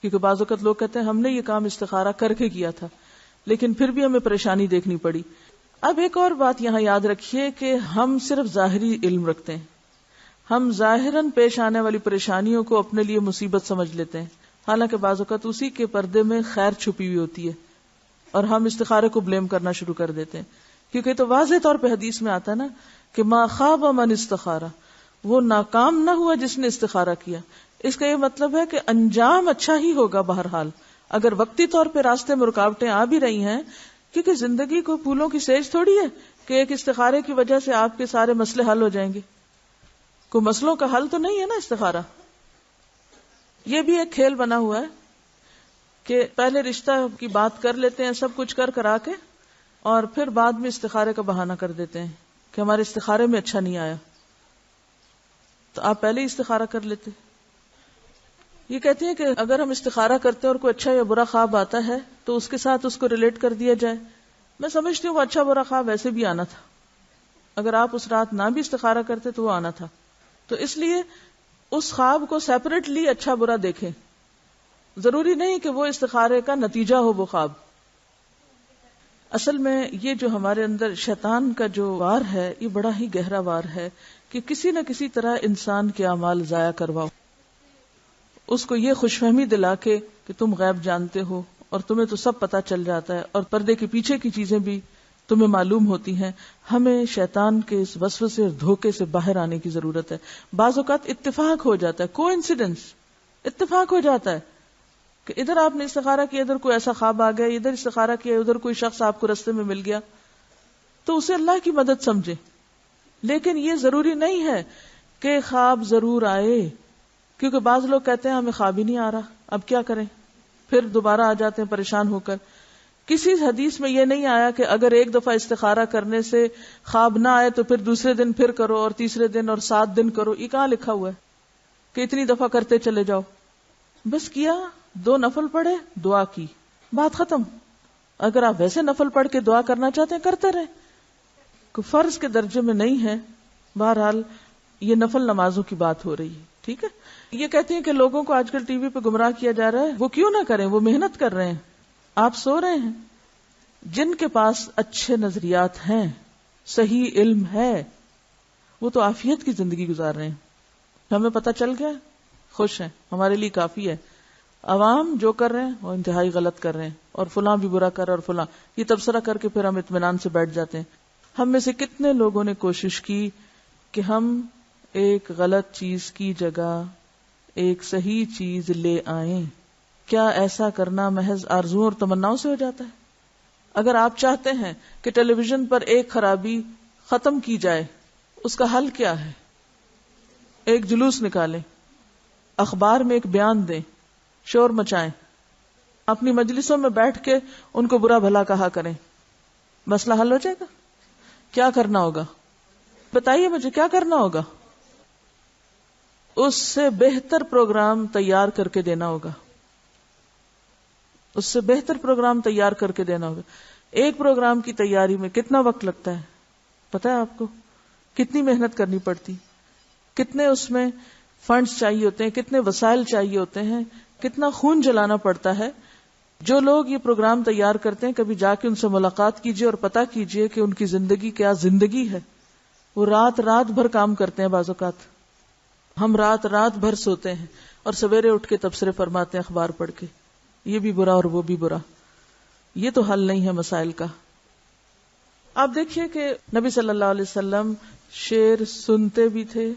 کیونکہ بعض اوقات لوگ کہتے ہیں ہم نے یہ کام استخارہ کر کے کیا تھا لیکن پھر بھی ہمیں پریشانی دیکھنی پڑی. اب ایک اور بات یہاں یاد رکھیے کہ ہم صرف ظاہری علم رکھتے ہیں، ہم ظاہراً پیش آنے والی پریشانیوں کو اپنے لیے مصیبت سمجھ لیتے ہیں، حالانکہ بعض اوقات اسی کے پردے میں خیر چھپی ہوئی ہوتی ہے، اور ہم استخارے کو بلیم کرنا شروع کر دیتے ہیں. کیونکہ تو واضح طور پہ حدیث میں آتا ہے نا کہ ما خاب من استخارہ، وہ ناکام نہ ہوا جس نے استخارہ کیا. اس کا یہ مطلب ہے کہ انجام اچھا ہی ہوگا بہرحال، اگر وقتی طور پہ راستے میں رکاوٹیں آ بھی رہی ہیں، کیونکہ زندگی کو پھولوں کی سیج تھوڑی ہے کہ ایک استخارے کی وجہ سے آپ کے سارے مسئلے حل ہو جائیں گے. کوئی مسئلوں کا حل تو نہیں ہے نا استخارہ. یہ بھی ایک کھیل بنا ہوا ہے کہ پہلے رشتہ کی بات کر لیتے ہیں سب کچھ کرا کے، اور پھر بعد میں استخارے کا بہانہ کر دیتے ہیں کہ ہمارے استخارے میں اچھا نہیں آیا. تو آپ پہلے ہی استخارہ کر لیتے. یہ کہتی ہیں کہ اگر ہم استخارہ کرتے ہیں اور کوئی اچھا یا برا خواب آتا ہے تو اس کے ساتھ اس کو ریلیٹ کر دیا جائے. میں سمجھتی ہوں وہ اچھا برا خواب ویسے بھی آنا تھا، اگر آپ اس رات نہ بھی استخارہ کرتے تو وہ آنا تھا. تو اس لیے اس خواب کو سیپریٹلی اچھا برا دیکھیں، ضروری نہیں کہ وہ استخارے کا نتیجہ ہو وہ خواب. اصل میں یہ جو ہمارے اندر شیطان کا جو وار ہے یہ بڑا ہی گہرا وار ہے کہ کسی نہ کسی طرح انسان کے اعمال ضائع کرواؤ، اس کو یہ خوش فہمی دلا کے کہ تم غیب جانتے ہو اور تمہیں تو سب پتہ چل جاتا ہے اور پردے کے پیچھے کی چیزیں بھی تمہیں معلوم ہوتی ہیں. ہمیں شیطان کے اس وسوسے اور دھوکے سے باہر آنے کی ضرورت ہے. بعض اوقات اتفاق ہو جاتا ہے، کوئنسیڈنس، اتفاق ہو جاتا ہے کہ ادھر آپ نے استخارہ کیا، ادھر کوئی ایسا خواب آ گیا، ادھر استخارہ کیا، ادھر کوئی شخص آپ کو رستے میں مل گیا، تو اسے اللہ کی مدد سمجھے. لیکن یہ ضروری نہیں ہے کہ خواب ضرور آئے، کیونکہ بعض لوگ کہتے ہیں ہمیں خواب ہی نہیں آ رہا، اب کیا کریں، پھر دوبارہ آ جاتے ہیں پریشان ہو کر. کسی حدیث میں یہ نہیں آیا کہ اگر ایک دفعہ استخارہ کرنے سے خواب نہ آئے تو پھر دوسرے دن پھر کرو اور تیسرے دن اور 7 دن کرو. یہ کہاں لکھا ہوا ہے کہ اتنی دفعہ کرتے چلے جاؤ؟ بس کیا 2 نفل پڑھے، دعا کی، بات ختم. اگر آپ ویسے نفل پڑھ کے دعا کرنا چاہتے ہیں کرتے رہیں، کوئی فرض کے درجے میں نہیں ہے. بہرحال یہ نفل نمازوں کی بات ہو رہی ہے، ٹھیک ہے. یہ کہتی ہیں کہ لوگوں کو آج کل ٹی وی پہ گمراہ کیا جا رہا ہے، وہ کیوں نہ کریں، وہ محنت کر رہے ہیں، آپ سو رہے ہیں. جن کے پاس اچھے نظریات ہیں، صحیح علم ہے، وہ تو عافیت کی زندگی گزار رہے ہیں. ہمیں پتہ چل گیا، خوش ہیں، ہمارے لیے کافی ہے. عوام جو کر رہے ہیں وہ انتہائی غلط کر رہے ہیں، اور فلاں بھی برا کر رہا ہے، اور فلاں، یہ تبصرہ کر کے پھر ہم اطمینان سے بیٹھ جاتے ہیں. ہم میں سے کتنے لوگوں نے کوشش کی کہ ہم ایک غلط چیز کی جگہ ایک صحیح چیز لے آئیں؟ کیا ایسا کرنا محض آرزوؤں اور تمناؤں سے ہو جاتا ہے؟ اگر آپ چاہتے ہیں کہ ٹیلی ویژن پر ایک خرابی ختم کی جائے، اس کا حل کیا ہے؟ ایک جلوس نکالیں، اخبار میں ایک بیان دیں، شور مچائیں، اپنی مجلسوں میں بیٹھ کے ان کو برا بھلا کہا کریں، مسئلہ حل ہو جائے گا؟ کیا کرنا ہوگا بتائیے مجھے، کیا کرنا ہوگا؟ اس سے بہتر پروگرام تیار کر کے دینا ہوگا، اس سے بہتر پروگرام تیار کر کے دینا ہوگا۔ ایک پروگرام کی تیاری میں کتنا وقت لگتا ہے پتہ ہے آپ کو؟ کتنی محنت کرنی پڑتی، کتنے اس میں فنڈز چاہیے ہوتے ہیں، کتنے وسائل چاہیے ہوتے ہیں، کتنا خون جلانا پڑتا ہے۔ جو لوگ یہ پروگرام تیار کرتے ہیں کبھی جا کے ان سے ملاقات کیجئے اور پتہ کیجئے کہ ان کی زندگی کیا زندگی ہے۔ وہ رات رات بھر کام کرتے ہیں، بعض اوقات ہم رات رات بھر سوتے ہیں اور سویرے اٹھ کے تبصرے فرماتے ہیں اخبار پڑھ کے، یہ بھی برا اور وہ بھی برا۔ یہ تو حل نہیں ہے مسائل کا۔ آپ دیکھیے کہ نبی صلی اللہ علیہ وسلم شعر سنتے بھی تھے،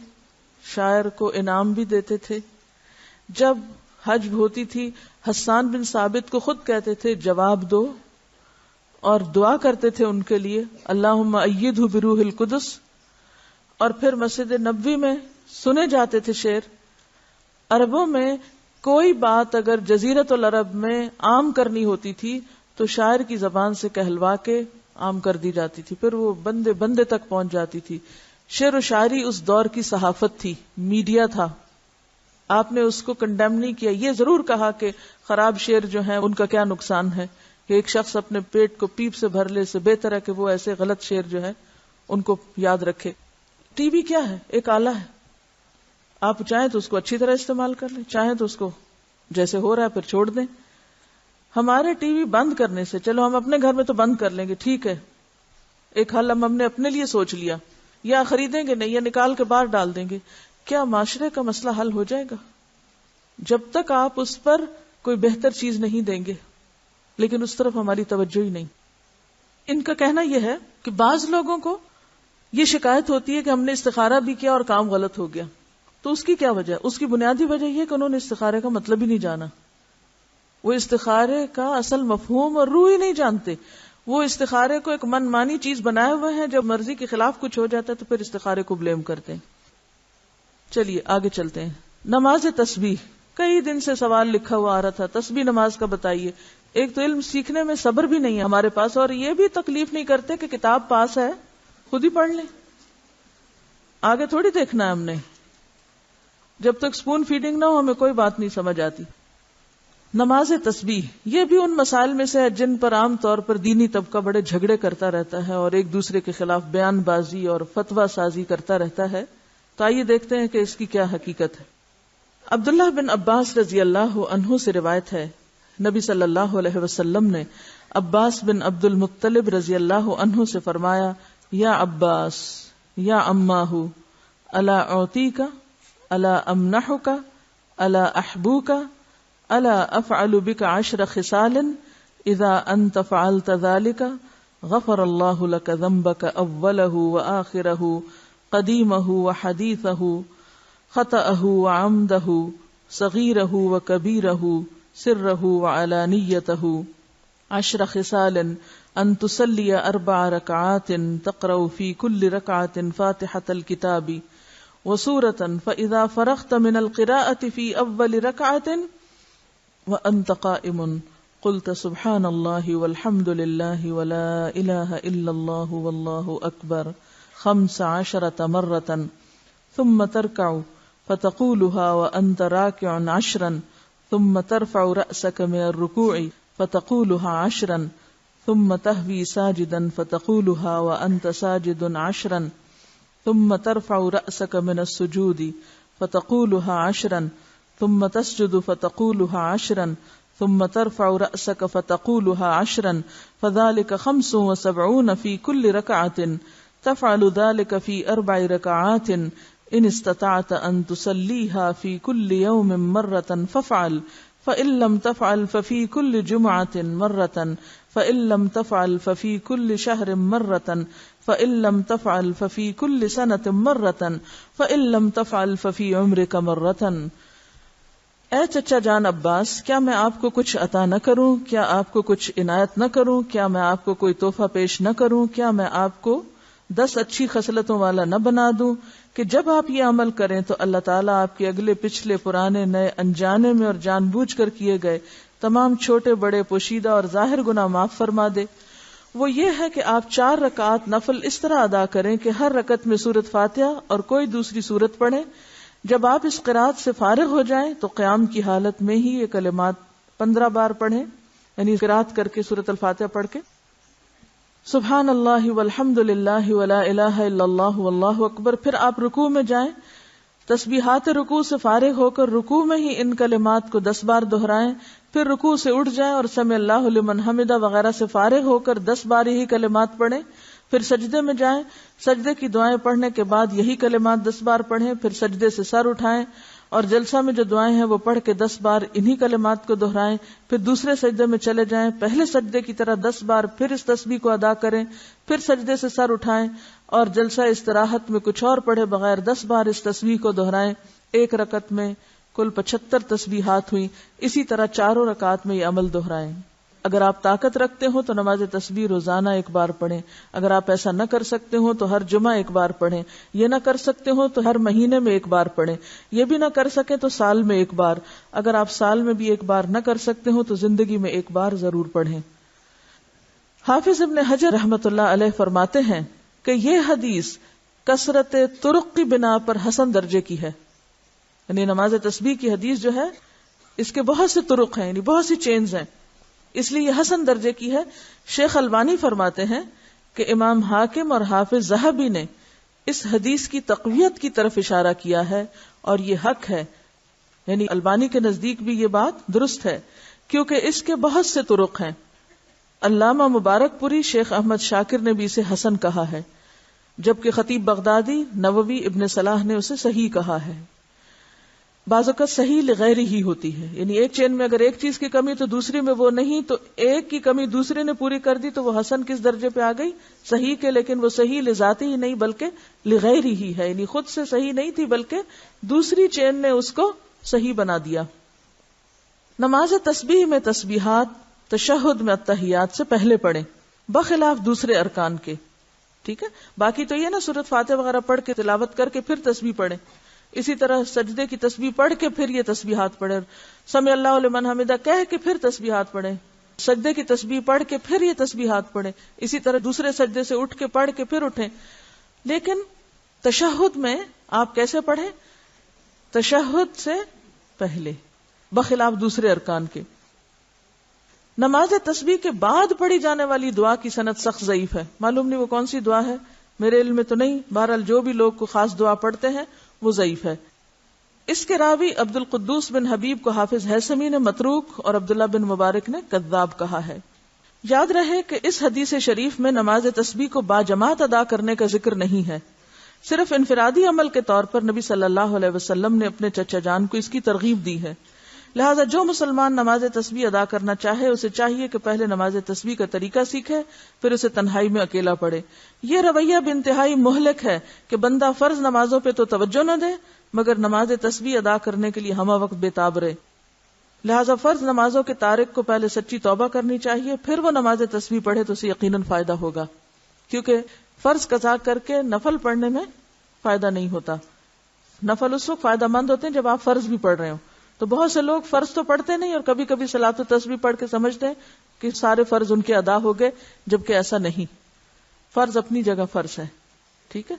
شاعر کو انعام بھی دیتے تھے۔ جب حج ہوتی تھی حسان بن ثابت کو خود کہتے تھے جواب دو، اور دعا کرتے تھے ان کے لیے اللہم ایدہ بروح القدس۔ اور پھر مسجد نبوی میں سنے جاتے تھے شعر۔ عربوں میں کوئی بات اگر جزیرۃ العرب میں عام کرنی ہوتی تھی تو شاعر کی زبان سے کہلوا کے عام کر دی جاتی تھی، پھر وہ بندے بندے تک پہنچ جاتی تھی۔ شعر و شاعری اس دور کی صحافت تھی، میڈیا تھا۔ آپ نے اس کو کنڈیم نہیں کیا، یہ ضرور کہا کہ خراب شعر جو ہیں ان کا کیا نقصان ہے، کہ ایک شخص اپنے پیٹ کو پیپ سے بھر لے، سے بہتر ہے کہ وہ ایسے غلط شعر جو ہے ان کو یاد رکھے۔ ٹی وی کیا ہے؟ ایک آلہ ہے، آپ چاہیں تو اس کو اچھی طرح استعمال کر لیں، چاہیں تو اس کو جیسے ہو رہا ہے پھر چھوڑ دیں۔ ہمارے ٹی وی بند کرنے سے، چلو ہم اپنے گھر میں تو بند کر لیں گے، ٹھیک ہے، ایک حل ہم نے اپنے لیے سوچ لیا، یا خریدیں گے نہیں یا نکال کے باہر ڈال دیں گے، کیا معاشرے کا مسئلہ حل ہو جائے گا؟ جب تک آپ اس پر کوئی بہتر چیز نہیں دیں گے، لیکن اس طرف ہماری توجہ ہی نہیں۔ ان کا کہنا یہ ہے کہ بعض لوگوں کو یہ شکایت ہوتی ہے کہ ہم نے استخارہ بھی کیا اور کام غلط ہو گیا، تو اس کی کیا وجہ؟ اس کی بنیادی وجہ یہ کہ انہوں نے استخارے کا مطلب ہی نہیں جانا، وہ استخارے کا اصل مفہوم اور روح ہی نہیں جانتے۔ وہ استخارے کو ایک من مانی چیز بنائے ہوئے ہیں، جب مرضی کے خلاف کچھ ہو جاتا ہے تو پھر استخارے کو بلیم کرتے ہیں۔ چلیے آگے چلتے ہیں۔ نماز تسبیح، کئی دن سے سوال لکھا ہوا آ رہا تھا، تسبیح نماز کا بتائیے۔ ایک تو علم سیکھنے میں صبر بھی نہیں ہے ہمارے پاس، اور یہ بھی تکلیف نہیں کرتے کہ کتاب پاس ہے خود ہی پڑھ لیں، آگے تھوڑی دیکھنا ہے ہم نے۔ جب تک سپون فیڈنگ نہ ہو ہمیں کوئی بات نہیں سمجھ آتی۔ نماز تسبیح یہ بھی ان مسائل میں سے ہے جن پر عام طور پر دینی طبقہ بڑے جھگڑے کرتا رہتا ہے اور ایک دوسرے کے خلاف بیان بازی اور فتویٰ سازی کرتا رہتا ہے۔ تو آئیے دیکھتے ہیں کہ اس کی کیا حقیقت ہے۔ عبداللہ بن عباس رضی اللہ عنہ سے روایت ہے، نبی صلی اللہ علیہ وسلم نے عباس بن عبد المطلب رضی اللہ عنہ سے فرمایا، یا عباس یا اماہ الا اعطیک الا امنحک الا احبوک الا افعل بک 10 خصال اذا انت فعلت ذلك غفر اللہ لك ذنبك اولہ وآخرہ قدیمہ وحدیثہ خطأہ وعمدہ صغیرہ وکبیرہ سرہ وعلانیتہ 10 خصال ان تصلی 4 رکعات تقرأ في كل ركعة فاتحة الكتاب وسورة فإذا فرغت من القراءة في أول ركعة وأنت قائم قلت سبحان الله والحمد لله ولا إله إلا الله والله أكبر 15 مرة ثم تركع فتقولها وأنت راكع 10 ثم ترفع رأسك من الركوع فتقولها 10 ثم تهوي ساجدا فتقولها وأنت ساجد 10 ثم ترفع رأسك من السجود فتقولها 10 ثم تسجد فتقولها 10 ثم ترفع رأسك فتقولها 10 فذلك 75 في كل ركعة تفعل ذلك في 4 ركعات إن استطعت أن تصليها في كل يوم مرة فافعل فإن لم تفعل ففي كل جمعة مرة فإن لم تفعل ففي كل شهر مرة فإن لم تفعل ففي كل سنة مرة فإن لم تفعل ففي عمرك مرة۔ اے چچا جان عباس، کیا میں آپ کو کچھ عطا نہ کروں؟ کیا آپ کو کچھ عنایت نہ کروں؟ کیا میں آپ کو کوئی تحفہ پیش نہ کروں؟ کیا میں آپ کو 10 اچھی خصلتوں والا نہ بنا دوں کہ جب آپ یہ عمل کریں تو اللہ تعالیٰ آپ کے اگلے پچھلے پرانے نئے انجانے میں اور جان بوجھ کر کیے گئے تمام چھوٹے بڑے پوشیدہ اور ظاہر گناہ معاف فرما دے. وہ یہ ہے کہ آپ 4 رکعات نفل اس طرح ادا کریں کہ ہر رکعت میں سورۃ فاتحہ اور کوئی دوسری سورت پڑھیں. جب آپ اس قرات سے فارغ ہو جائیں تو قیام کی حالت میں ہی یہ کلمات 15 بار پڑھیں، یعنی قرات کر کے سورۃ الفاتحہ پڑھ کے سبحان اللہ والحمد للہ ولا الہ الا اللہ واللہ اکبر. پھر آپ رکوع میں جائیں، تسبیحات رکوع سے فارغ ہو کر رکوع میں ہی ان کلمات کو 10 بار دہرائیں. پھر رکوع سے اٹھ جائیں اور سمع اللہ لمن حمدہ وغیرہ سے فارغ ہو کر 10 بار یہی کلمات پڑھیں. پھر سجدے میں جائیں، سجدے کی دعائیں پڑھنے کے بعد یہی کلمات 10 بار پڑھیں. پھر سجدے سے سر اٹھائیں اور جلسہ میں جو دعائیں ہیں وہ پڑھ کے 10 بار انہی کلمات کو دہرائیں. پھر دوسرے سجدے میں چلے جائیں، پہلے سجدے کی طرح 10 بار پھر اس تسبیح کو ادا کریں. پھر سجدے سے سر اٹھائیں اور جلسہ استراحت میں کچھ اور پڑھے بغیر 10 بار اس تسبیح کو دہرائیں. ایک رکعت میں کل 75 تسبیحات ہوئی. اسی طرح 4 رکعات میں یہ عمل دہرائیں. اگر آپ طاقت رکھتے ہوں تو نماز تسبیح روزانہ 1 بار پڑھیں. اگر آپ ایسا نہ کر سکتے ہوں تو ہر جمعہ 1 بار پڑھیں. یہ نہ کر سکتے ہوں تو ہر مہینے میں 1 بار پڑھیں. یہ بھی نہ کر سکیں تو سال میں 1 بار. اگر آپ سال میں بھی 1 بار نہ کر سکتے ہوں تو زندگی میں 1 بار ضرور پڑھیں. حافظ ابن حجر رحمۃ اللہ علیہ فرماتے ہیں کہ یہ حدیث کثرت طرق کی بنا پر حسن درجے کی ہے. یعنی نماز تسبیح کی حدیث جو ہے اس کے بہت سے طرق ہیں، یعنی بہت سی چینز ہیں، اس لیے یہ حسن درجے کی ہے. شیخ البانی فرماتے ہیں کہ امام حاکم اور حافظ ذہبی نے اس حدیث کی تقویت کی طرف اشارہ کیا ہے اور یہ حق ہے. یعنی البانی کے نزدیک بھی یہ بات درست ہے کیونکہ اس کے بہت سے طرق ہیں. علامہ مبارک پوری شیخ احمد شاکر نے بھی اسے حسن کہا ہے، جبکہ خطیب بغدادی، نووی، ابن صلاح نے اسے صحیح کہا ہے. بعض اوقات صحیح لغیر ہی ہوتی ہے، یعنی ایک چین میں اگر ایک چیز کی کمی تو دوسری میں وہ نہیں، تو ایک کی کمی دوسرے نے پوری کر دی تو وہ حسن کس درجے پہ آ گئی؟ صحیح کے. لیکن وہ صحیح لذاتی ہی نہیں بلکہ لغیر ہی ہے، یعنی خود سے صحیح نہیں تھی بلکہ دوسری چین نے اس کو صحیح بنا دیا. نماز تسبیح میں تسبیحات تشہد میں التحیات سے پہلے پڑھیں بخلاف دوسرے ارکان کے. ٹھیک ہے، باقی تو یہ نا سورۃ فاتحہ وغیرہ پڑھ کے تلاوت کر کے پھر تسبیح پڑھیں. اسی طرح سجدے کی تسبیح پڑھ کے پھر یہ تسبیحات پڑھیں، سمع اللہ لمن حمدہ کہہ کے پھر تسبیحات پڑھیں، سجدے کی تسبیح پڑھ کے پھر یہ تسبیحات پڑھیں. اسی طرح دوسرے سجدے سے اٹھ کے پڑھ کے پھر اٹھیں. لیکن تشہد میں آپ کیسے پڑھیں؟ تشہد سے پہلے بخلاف دوسرے ارکان کے. نماز تسبیح کے بعد پڑھی جانے والی دعا کی سند سخت ضعیف ہے. معلوم نہیں وہ کون سی دعا ہے، میرے علم میں تو نہیں. بہرحال جو بھی لوگ کو خاص دعا پڑھتے ہیں وہ ضعیف ہے. اس کے راوی عبد القدوس بن حبیب کو حافظ ہیثمی نے متروک اور عبداللہ بن مبارک نے کذاب کہا ہے. یاد رہے کہ اس حدیث شریف میں نماز تسبیح کو باجماعت ادا کرنے کا ذکر نہیں ہے. صرف انفرادی عمل کے طور پر نبی صلی اللہ علیہ وسلم نے اپنے چچا جان کو اس کی ترغیب دی ہے. لہذا جو مسلمان نماز تسبیح ادا کرنا چاہے اسے چاہیے کہ پہلے نماز تسبیح کا طریقہ سیکھے، پھر اسے تنہائی میں اکیلا پڑھے. یہ رویہ بھی انتہائی مہلک ہے کہ بندہ فرض نمازوں پہ تو توجہ نہ دے مگر نماز تسبیح ادا کرنے کے لیے ہمہ وقت بے تاب رہے. لہذا فرض نمازوں کے تارک کو پہلے سچی توبہ کرنی چاہیے، پھر وہ نماز تسبیح پڑھے تو اسے یقیناً فائدہ ہوگا. کیونکہ فرض قضا کر کے نفل پڑھنے میں فائدہ نہیں ہوتا. نفل اس وقت فائدہ مند ہوتے ہیں جب آپ فرض بھی پڑھ رہے ہو. تو بہت سے لوگ فرض تو پڑھتے نہیں اور کبھی کبھی صلاۃ و تسبیح پڑھ کے سمجھتے ہیں کہ سارے فرض ان کے ادا ہو گئے، جبکہ ایسا نہیں. فرض اپنی جگہ فرض ہے. ٹھیک ہے.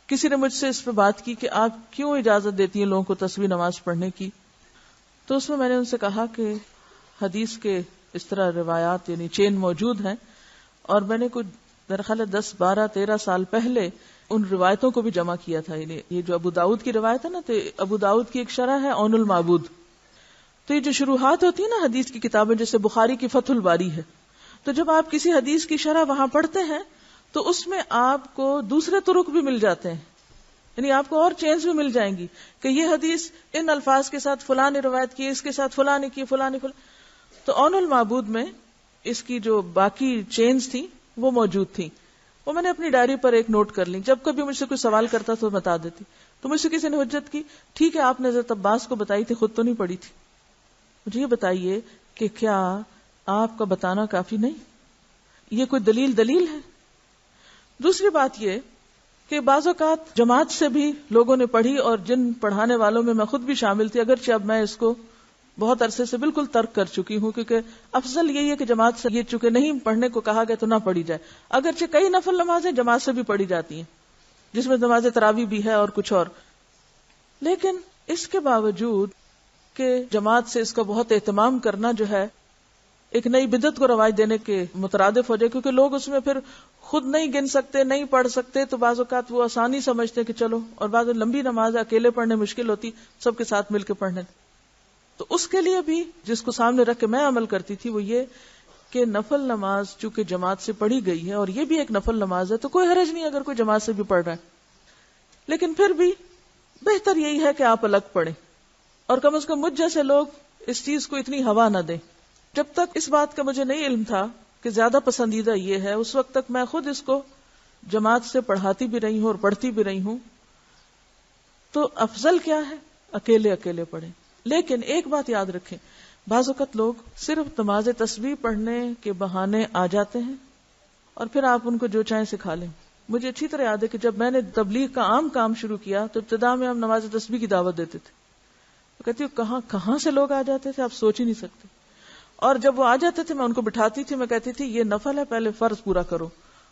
کسی نے مجھ سے اس پہ بات کی کہ آپ کیوں اجازت دیتی ہیں لوگوں کو تسبیح نماز پڑھنے کی؟ تو اس میں نے ان سے کہا کہ حدیث کے اس طرح روایات یعنی چین موجود ہیں، اور میں نے کچھ میرا خیال ہے 10 12 13 سال پہلے ان روایتوں کو بھی جمع کیا تھا. یعنی یہ جو ابو داؤد کی روایت ہے نا، تو ابو داؤد کی ایک شرح ہے عون المعبود. تو یہ جو شروحات ہوتی ہیں نا حدیث کی کتابیں، جیسے بخاری کی فتح الباری ہے، تو جب آپ کسی حدیث کی شرح وہاں پڑھتے ہیں تو اس میں آپ کو دوسرے طرق بھی مل جاتے ہیں، یعنی آپ کو اور چینز بھی مل جائیں گی کہ یہ حدیث ان الفاظ کے ساتھ فلاں نے روایت کی، اس کے ساتھ فلاں نے کی، فلاں نے تو عون المعبود میں اس کی جو باقی چینز تھی وہ موجود تھی. وہ میں نے اپنی ڈائری پر ایک نوٹ کر لی، جب کبھی مجھ سے کوئی سوال کرتا تو بتا دیتی. تو مجھ سے کسی نے حجت کی، ٹھیک ہے آپ نے حضرت عباس کو بتائی تھی، خود تو نہیں پڑھی تھی. مجھے یہ بتائیے کہ کیا آپ کا بتانا کافی نہیں؟ یہ کوئی دلیل ہے؟ دوسری بات یہ کہ بعض اوقات جماعت سے بھی لوگوں نے پڑھی، اور جن پڑھانے والوں میں میں خود بھی شامل تھی، اگرچہ اب میں اس کو بہت عرصے سے بالکل ترک کر چکی ہوں، کیونکہ افضل یہی ہے کہ جماعت سے یہ چونکہ نہیں پڑھنے کو کہا گیا تو نہ پڑھی جائے، اگرچہ کئی نفل نمازیں جماعت سے بھی پڑھی جاتی ہیں جس میں نماز تراویح بھی ہے اور کچھ اور، لیکن اس کے باوجود کہ جماعت سے اس کا بہت اہتمام کرنا جو ہے ایک نئی بدعت کو رواج دینے کے مترادف ہو جائے، کیونکہ لوگ اس میں پھر خود نہیں گن سکتے، نہیں پڑھ سکتے، تو بعض اوقات وہ آسانی سمجھتے کہ چلو، اور بعض لمبی نماز اکیلے پڑھنے مشکل ہوتی، سب کے ساتھ مل کے پڑھنے. تو اس کے لیے بھی جس کو سامنے رکھ کے میں عمل کرتی تھی وہ یہ کہ نفل نماز چونکہ جماعت سے پڑھی گئی ہے، اور یہ بھی ایک نفل نماز ہے، تو کوئی حرج نہیں اگر کوئی جماعت سے بھی پڑھ رہا ہے، لیکن پھر بھی بہتر یہی ہے کہ آپ الگ پڑھیں، اور کم از کم مجھ جیسے لوگ اس چیز کو اتنی ہوا نہ دیں. جب تک اس بات کا مجھے نہیں علم تھا کہ زیادہ پسندیدہ یہ ہے، اس وقت تک میں خود اس کو جماعت سے پڑھاتی بھی رہی ہوں اور پڑھتی بھی رہی ہوں. تو افضل کیا ہے؟ اکیلے اکیلے پڑھیں. لیکن ایک بات یاد رکھیں، بعض اوقات لوگ صرف نماز تسبیح پڑھنے کے بہانے آ جاتے ہیں اور پھر آپ ان کو جو چاہیں سکھا لیں. مجھے اچھی طرح یاد ہے کہ جب میں نے تبلیغ کا عام کام شروع کیا تو ابتدا میں ہم نماز تسبیح کی دعوت دیتے تھے. کہتی ہوں کہاں سے لوگ آ جاتے تھے، آپ سوچ ہی نہیں سکتے. اور جب وہ آ جاتے تھے میں ان کو بٹھاتی تھی، میں کہتی تھی یہ نفل ہے، پہلے فرض پورا کرو.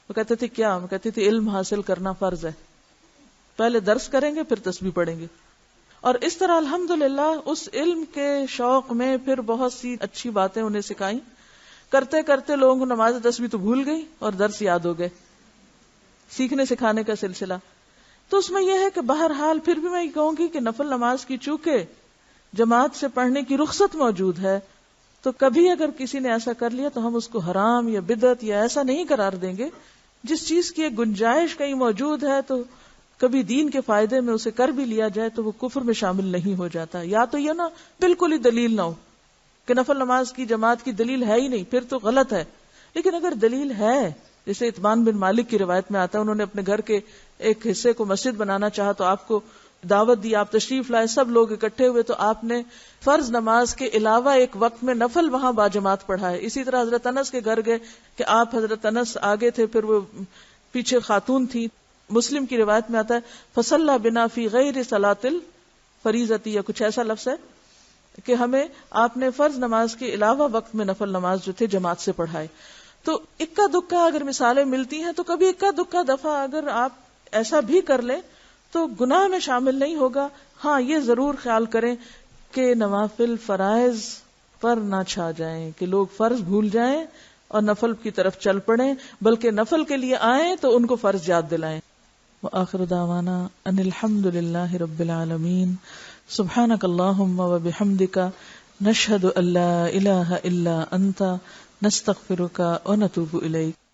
وہ کہتے تھے کیا؟ میں کہتی تھی علم حاصل کرنا فرض ہے، پہلے درس کریں گے پھر تسبیح پڑھیں گے. اور اس طرح الحمدللہ اس علم کے شوق میں پھر بہت سی اچھی باتیں انہیں سکھائیں. کرتے کرتے لوگوں کو نماز تسبیح تو بھول گئی اور درس یاد ہو گئے. سیکھنے سکھانے کا سلسلہ. تو اس میں یہ ہے کہ بہرحال پھر بھی میں یہ کہوں گی کہ نفل نماز کی چونکہ جماعت سے پڑھنے کی رخصت موجود ہے، تو کبھی اگر کسی نے ایسا کر لیا تو ہم اس کو حرام یا بدعت یا ایسا نہیں قرار دیں گے. جس چیز کی ایک گنجائش کہیں موجود ہے تو کبھی دین کے فائدے میں اسے کر بھی لیا جائے تو وہ کفر میں شامل نہیں ہو جاتا. یا تو یہ نا بالکل ہی دلیل نہ ہو کہ نفل نماز کی جماعت کی دلیل ہے ہی نہیں، پھر تو غلط ہے. لیکن اگر دلیل ہے، جیسے اطمان بن مالک کی روایت میں آتا ہے، انہوں نے اپنے گھر کے ایک حصے کو مسجد بنانا چاہا تو آپ کو دعوت دی، آپ تشریف لائے، سب لوگ اکٹھے ہوئے، تو آپ نے فرض نماز کے علاوہ ایک وقت میں نفل وہاں باجماعت پڑھائے. اسی طرح حضرت انس کے گھر گئے کہ آپ حضرت انس آگے تھے، پھر وہ پیچھے خاتون تھی. مسلم کی روایت میں آتا ہے فصلی بنا فی غیر صلاۃ الفریضۃ، یا کچھ ایسا لفظ ہے کہ ہمیں آپ نے فرض نماز کے علاوہ وقت میں نفل نماز جو تھے جماعت سے پڑھائے. تو اکا دکا اگر مثالیں ملتی ہیں تو کبھی اکا دکا دفعہ اگر آپ ایسا بھی کر لیں تو گناہ میں شامل نہیں ہوگا. ہاں یہ ضرور خیال کریں کہ نوافل فرائض پر نہ چھا جائیں، کہ لوگ فرض بھول جائیں اور نفل کی طرف چل پڑیں، بلکہ نفل کے لیے آئیں تو ان کو فرض یاد دلائیں. وآخر دعوانا ان الحمد للہ رب العالمین. سبحانک اللہم وبحمدک، نشہد ان لا الہ الا انت، نستغفرک ونتوب الیک.